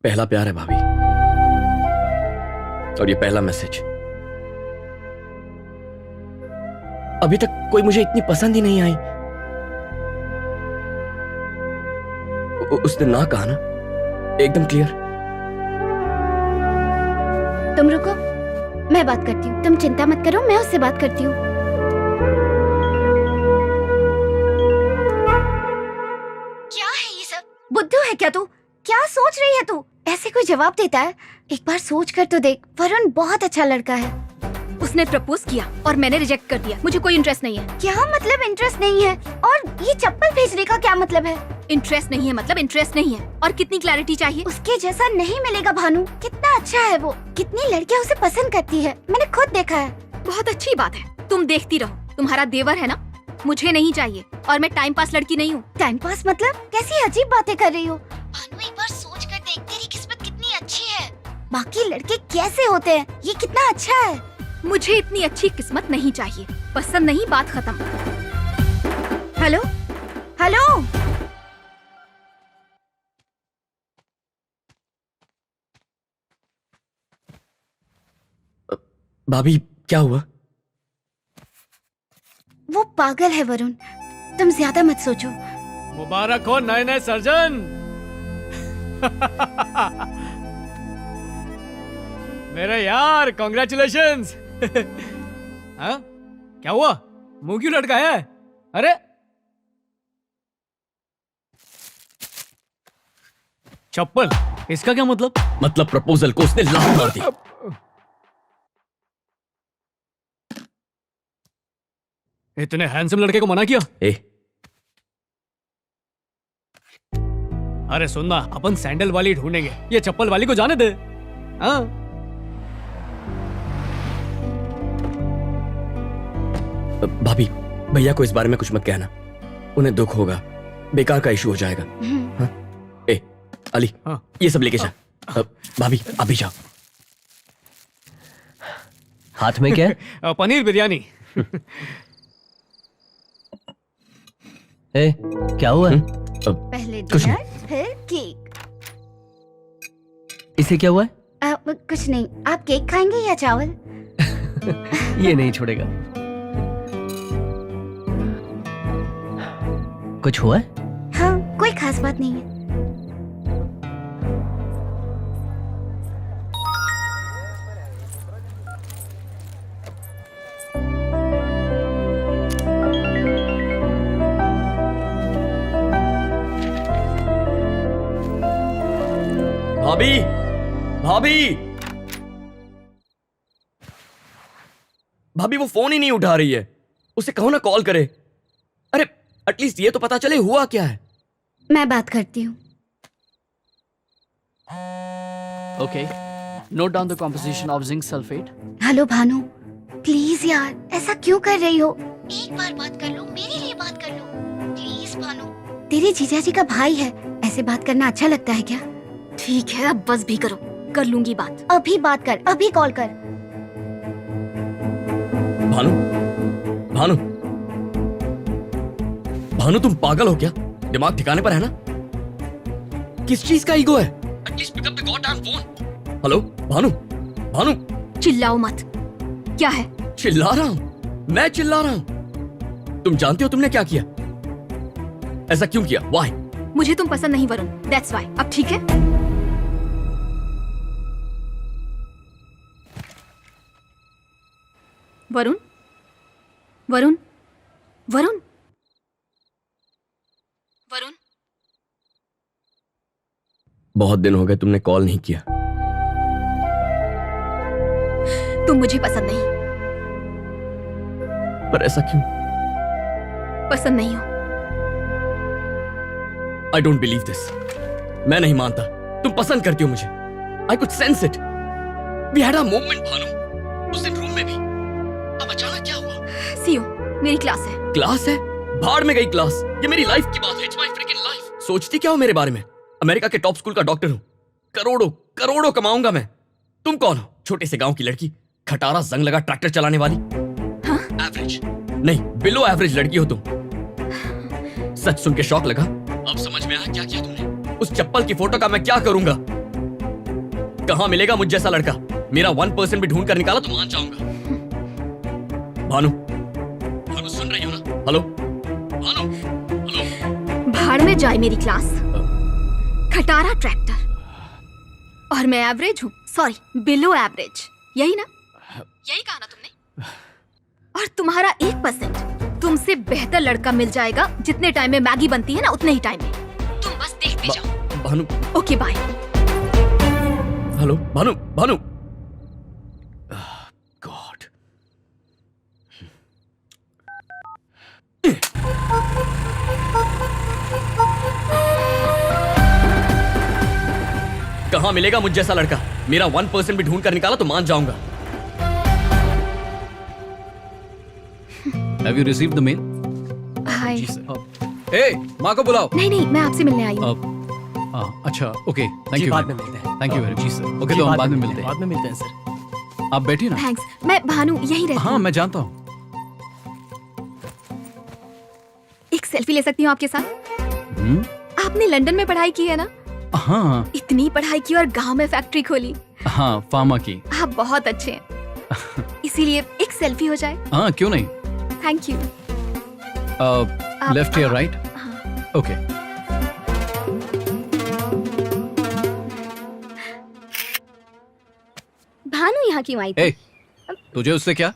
पहला प्यार है भाभी, और ये पहला मैसेज। अभी तक कोई मुझे इतनी पसंद ही नहीं आई। उसने ना कहा ना, एकदम क्लियर। तुम रुको, मैं बात करती हूँ। तुम चिंता मत करो, मैं उससे बात करती हूँ। क्या है ये सब? बुद्धू है क्या तू? क्या सोच रही है तू? ऐसे कोई जवाब देता है? एक बार सोच कर तो देख। वरुण बहुत अच्छा लड़का है। उसने प्रपोज किया और मैंने रिजेक्ट कर दिया। मुझे कोई इंटरेस्ट नहीं है। क्या मतलब इंटरेस्ट नहीं है? और ये चप्पल भेजने का क्या मतलब है? इंटरेस्ट नहीं है मतलब इंटरेस्ट नहीं है। और कितनी क्लैरिटी चाहिए? उसके जैसा नहीं मिलेगा भानु। कितना अच्छा है वो, कितनी लड़कियां उसे पसंद करती है, मैंने खुद देखा है। बहुत अच्छी बात है, तुम देखती रहो। तुम्हारा देवर है ना, मुझे नहीं चाहिए। और मैं टाइम पास लड़की नहीं हूँ। टाइम पास मतलब? कैसी अजीब बातें कर रही हो भानु। एक बार सोच कर देख, तेरी किस्मत कितनी अच्छी है। बाकी लड़के कैसे होते हैं, ये कितना अच्छा है। मुझे इतनी अच्छी किस्मत नहीं चाहिए। पसंद नहीं, बात खत्म। हेलो हेलो, भाभी क्या हुआ? वो पागल है वरुण, तुम ज्यादा मत सोचो। मुबारक हो नए नए सर्जन। मेरे यार कॉन्ग्रेचुलेशंस। हाँ क्या हुआ, मुंह क्यों लटकाया है? अरे चप्पल, इसका क्या मतलब? मतलब प्रपोजल को उसने लात मार दी। इतने हैंडसम लड़के को मना किया? अरे सुनना, अपन सैंडल वाली ढूंढेंगे, ये चप्पल वाली को जाने दे। हाँ भाभी, भैया को इस बारे में कुछ मत कहना, उन्हें दुख होगा, बेकार का इशू हो जाएगा। हाँ? अली, हाँ। ये सब लेके जा। भाभी अभी जाओ। हाथ में क्या है? पनीर बिरयानी। ए, क्या हुआ? पहले कुछ डिनर, फिर केक। इसे क्या हुआ है? कुछ नहीं, आप केक खाएंगे या चावल? ये नहीं छोड़ेगा। कुछ हुआ है? हाँ, कोई खास बात नहीं है। भाभी, भाभी, भाभी वो फोन ही नहीं उठा रही है। उसे कहो ना कॉल करे। अरे एटलीस्ट ये तो पता चले हुआ क्या है। मैं बात करती हूँ। Okay. Note down the composition of zinc sulfate. Hello Bhanu, please यार, ऐसा क्यों कर रही हो? एक बार बात कर लो, मेरे लिए बात कर लो प्लीज भानु। तेरे जीजाजी का भाई है, ऐसे बात करना अच्छा लगता है क्या? ठीक है, अब बस भी करो, कर लूंगी बात। अभी बात कर, अभी कॉल कर। भानु, भानु, भानु तुम पागल हो क्या? दिमाग ठिकाने पर है ना? किस चीज का ईगो है? At least pick up the goddamn phone. Hello Bhanu, Bhanu. चिल्लाओ मत। क्या है? चिल्ला रहा हूं, मैं चिल्ला रहा हूं। तुम जानते हो तुमने क्या किया? ऐसा क्यों किया? व्हाई? मुझे तुम पसंद नहीं वरुण, दैट्स व्हाई। अब ठीक है? वरुण, वरुण, वरुण, वरुण। बहुत दिन हो गए तुमने कॉल नहीं किया। तुम मुझे पसंद नहीं। पर ऐसा क्यों? पसंद नहीं हो। I don't believe this. मैं नहीं मानता तुम पसंद करती हो मुझे। I could sense it. We had a moment Bhanu, उस दिन रूम में भी। अब अचानक क्या हुआ? सीओ, मेरी क्लास है। क्लास है? भाड़ में गई क्लास। ये मेरी लाइफ की बात है। It's my fricking life. सोचती क्या हो मेरे बारे में? अमेरिका के टॉप स्कूल का डॉक्टर हूं। करोड़ों करोड़ों कमाऊंगा मैं। तुम कौन हो? छोटे से गांव की लड़की, खटारा जंग लगा ट्रैक्टर चलाने वाली। हाँ? एवरेज नहीं, बिलो एवरेज लड़की हो तुम। सच सुन के शौक लगा। अब समझ में आया क्या किया तुमने। उस चप्पल की फोटो का मैं क्या करूंगा? कहाँ मिलेगा मुझ जैसा लड़का? मेरा 1% भी ढूंढ कर निकाला तो मान जाऊंगा। भानु, भानु सुन रही हो ना? Hello Bhanu, hello. भाड़ में जाए मेरी क्लास। खटारा ट्रैक्टर। और मैं एवरेज हूँ, सॉरी बिलो एवरेज, यही ना? यही कहा ना तुमने? और तुम्हारा 1% तुमसे बेहतर लड़का मिल जाएगा। जितने टाइम में मैगी बनती है ना उतने ही टाइम में। तुम बस देखते जाओ। Bhanu, okay bye. Hello Bhanu, Bhanu. God. कहाँ मिलेगा मुझ जैसा लड़का? मेरा 1% भी ढूंढ कर निकाला तो मान जाऊंगा। Have you received the mail? Hi. Hey, माँ को बुलाओ। नहीं नहीं, मैं आपसे मिलने आई हूँ। अच्छा, ओके, थैंक जी यू। बाद में मिलते हैं। Thank you very much sir. Okay, जी, तो हम बाद में मिलते हैं। बाद में मिलते हैं सर। आप बैठिए ना। थैंक्स। मैं भानु यही रहती हाँ, हूँ। मैं जानता हूँ। एक सेल्फी ले सकती हूँ आपके साथ? आपने लंदन में पढ़ाई की है ना? हाँ इतनी पढ़ाई की और गांव में फैक्ट्री खोली। हाँ, फार्मा की। आप बहुत अच्छे हैं। इसीलिए एक सेल्फी हो जाए। हाँ, क्यों नहीं? Thank you. लेफ्ट या राइट? ओके। भानु यहाँ क्यों आई थी? ए, तुझे उससे क्या?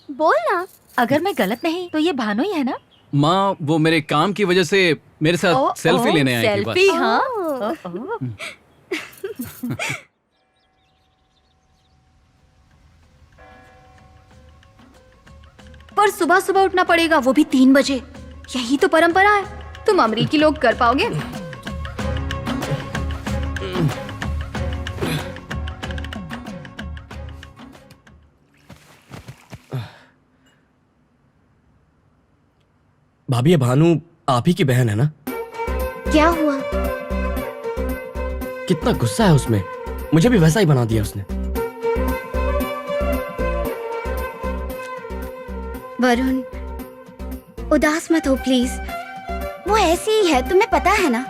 बोल ना। अगर मैं गलत नहीं तो ये भानु ही है ना? माँ, वो मेरे काम की वजह से मेरे साथ सेल्फी लेने आई थी बस। सेल्फी, हाँ। पर सुबह सुबह उठना पड़ेगा, वो भी 3 बजे। यही तो परंपरा है। तुम अमरीकी लोग कर पाओगे? भाभी, ये भानु आप ही की बहन है ना? क्या हुआ? कितना गुस्सा है उसमें। मुझे भी वैसा ही बना दिया उसने। वरुण, उदास मत हो प्लीज। वो ऐसी ही है, तुम्हें पता है ना।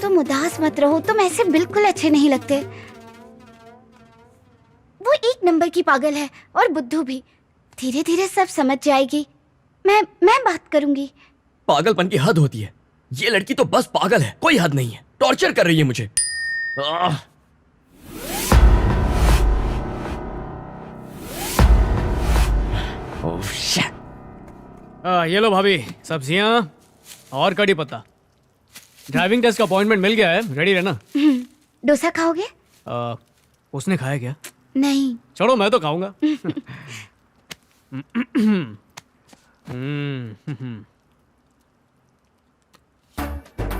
तुम उदास मत रहो, तुम ऐसे बिल्कुल अच्छे नहीं लगते। वो 1 नंबर की पागल है और बुद्धू भी। धीरे धीरे सब समझ जाएगी। मैं बात करूंगी। पागलपन की हद होती है। ये लड़की तो बस पागल है, कोई हद नहीं है। टॉर्चर कर रही है मुझे। Oh shit. ये लो भाभी, सब्जियां और कड़ी पत्ता। ड्राइविंग टेस्ट का अपॉइंटमेंट मिल गया है, रेडी रहना। डोसा खाओगे? उसने खाया क्या? नहीं। चलो मैं तो खाऊंगा।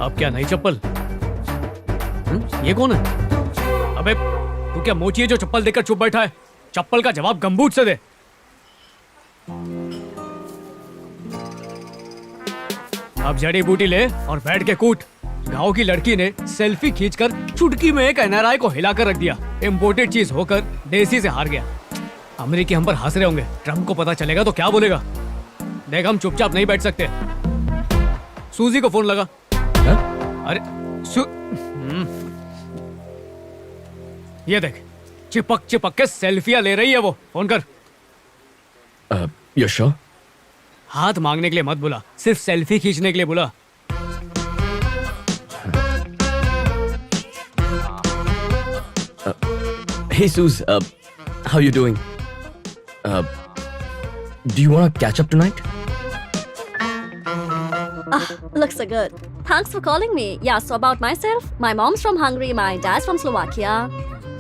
अब क्या नई चप्पल? ये कौन है? अबे तू क्या मोची है जो चप्पल देखकर चुप बैठा है? चप्पल का जवाब गंबूट से दे। अब जड़ी बूटी ले और बैठ के कूट। गांव की लड़की ने सेल्फी खींचकर चुटकी में एक एनआरआई को हिलाकर रख दिया। इम्पोर्टेड चीज होकर देसी से हार गया। अमेरिकी हम पर हंस रहे होंगे। ट्रम्प को पता चलेगा तो क्या बोलेगा? देख, हम चुपचाप नहीं बैठ सकते। सूजी को फोन लगा। अरे ये देख, चिपक चिपक के सेल्फियां ले रही है वो। फोन कर। You sure? हाथ मांगने के लिए मत बुला, सिर्फ सेल्फी खींचने के लिए बुला। Hey Suze, how you doing? Do you want to catch up tonight? Looks so good. Thanks for calling me. Yeah, so about myself, my mom's from Hungary, my dad's from Slovakia.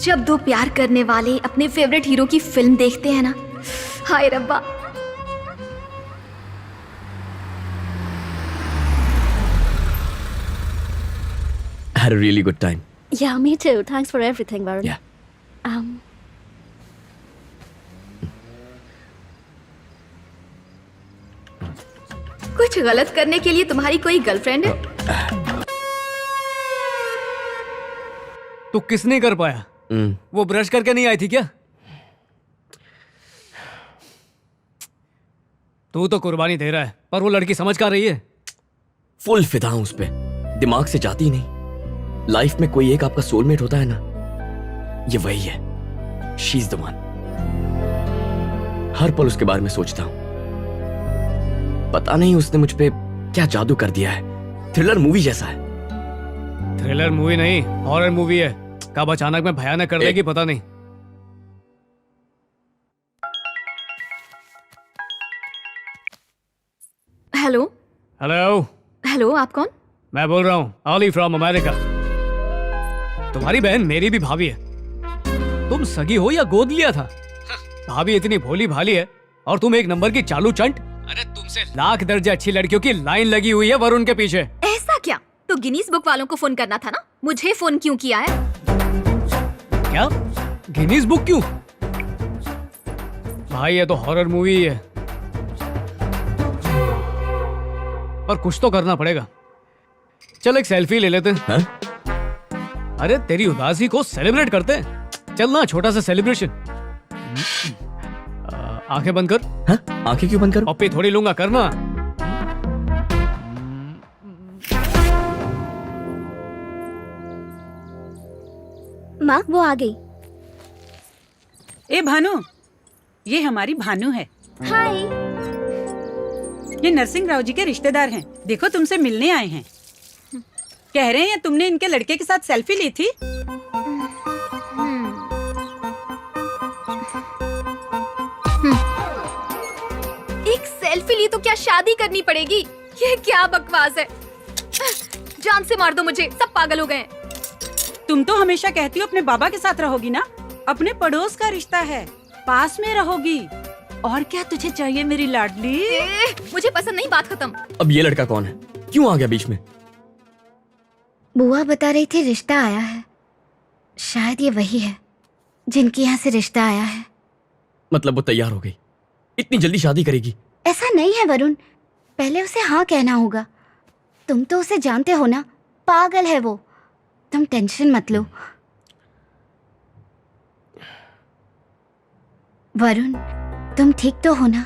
जब दो प्यार करने वाले अपने favourite hero की film देखते हैं ना, हाय रब्बा। I had a really good time. Yeah, me too. Thanks for everything, Varun. Yeah. कुछ गलत करने के लिए तुम्हारी कोई गर्लफ्रेंड है? तो किसने कर पाया? वो ब्रश करके नहीं आई थी क्या? तू तो कुर्बानी दे रहा है, पर वो लड़की समझ का रही है। फुल फिदा हूं उस पे, दिमाग से जाती नहीं। लाइफ में कोई एक आपका सोलमेट होता है ना, ये वही है, शी इज द वन। हर पल उसके बारे में सोचता हूं। पता नहीं उसने मुझ पे क्या जादू कर दिया है। थ्रिलर मूवी जैसा है। थ्रिलर मूवी नहीं, हॉरर मूवी है। कब अचानक में भयानक कर देगी पता नहीं। हेलो हेलो, हेलो, आप कौन? मैं बोल रहा हूँ ऑली फ्रॉम अमेरिका। तुम्हारी बहन मेरी भी भाभी है। तुम सगी हो या गोद लिया था? भाभी इतनी भोली भाली है और तुम एक नंबर की चालू चंट। अरे तुमसे लाख दर्जे अच्छी लड़कियों की लाइन लगी हुई है वरुण के पीछे। ऐसा क्या? तो गिनीज बुक वालों को फोन करना था ना, मुझे फोन क्यों किया है? क्या? गिनीज बुक क्यों? भाई ये तो हॉरर मूवी है, पर कुछ तो करना पड़ेगा। चल एक सेल्फी ले लेते हैं। हाँ? अरे तेरी उदासी को सेलिब्रेट करते हैं। चल ना, छोटा सा सेलिब्रेशन। आंखें बंद कर। हाँ? आंखें क्यों बंद करूं? पप्पी थोड़ी लूंगा, करना। माँ, वो आ गई। ए भानु, ये हमारी भानु है। हाय। ये नरसिंह राव जी के रिश्तेदार हैं। देखो तुमसे मिलने आए हैं। कह रहे हैं तुमने इनके लड़के के साथ सेल्फी ली थी। एक सेल्फी ली तो क्या शादी करनी पड़ेगी? ये क्या बकवास है? जान से मार दो मुझे, सब पागल हो गए हैं। तुम तो हमेशा कहती हो अपने बाबा के साथ रहोगी ना। अपने पड़ोस का रिश्ता है, पास में रहोगी। और क्या तुझे चाहिए मेरी लाडली? मुझे पसंद नहीं, बात खत्म। अब ये लड़का कौन है? क्यों आ गया बीच में? बुआ बता रही थी रिश्ता आया है। शायद ये वही है जिनके यहाँ से रिश्ता आया है। मतलब वो तैयार हो गई? इतनी जल्दी शादी करेगी? ऐसा नहीं है वरुण, पहले उसे हाँ कहना होगा। तुम तो उसे जानते हो ना, पागल है वो। तुम टेंशन मत लो। वरुण, तुम ठीक तो हो ना?